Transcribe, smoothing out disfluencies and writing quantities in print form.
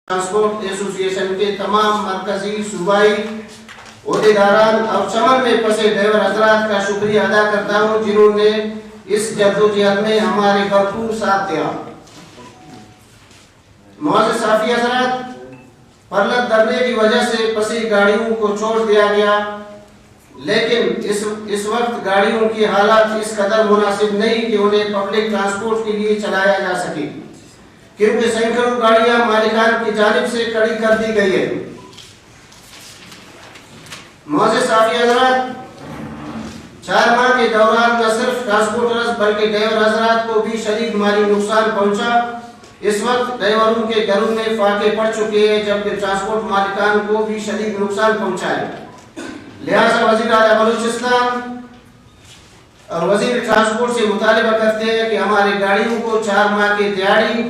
Transport ایسوسی ایشن کے تمام مرکزی صوبائی عہدیداران اور چمن میں پھنسے ڈرائیور حضرات کا شکریہ ادا کرتا ہوں جنہوں نے اس جدوجہد میں ہمارے بھرپور ساتھ دیا۔ معزز صحافی حضرات، پرلت دبنے کی وجہ سے پھنسی گاڑیوں کو چھوڑ دیا گیا، لیکن اس وقت گاڑیوں کی حالات اس قدر مناسب نہیں کہ انہیں پبلک ٹرانسپورٹ کے لیے چلایا جا سکے، کیونکہ سینکڑوں گاڑیاں مالکان کی جانب سے کھڑی کر دی گئی ہے۔ معزز صحافی حضرات، 4 ماہ کے دوران نہ صرف ٹرانسپورٹرز بلکہ ڈرائیور حضرات کو بھی شدید مالی نقصان پہنچا۔ اس وقت ڈرائیوروں کے گھروں میں فاقے پڑ چکے ہیں، جبکہ ٹرانسپورٹ مالکان کو بھی شدید نقصان پہنچا ہے۔ لہٰذا وزیر اعلیٰ بلوچستان اور وزیر ٹرانسپورٹ سے مطالبہ کرتے ہیں کہ ہماری گاڑیوں کو 4 ماہ کی دیہاڑی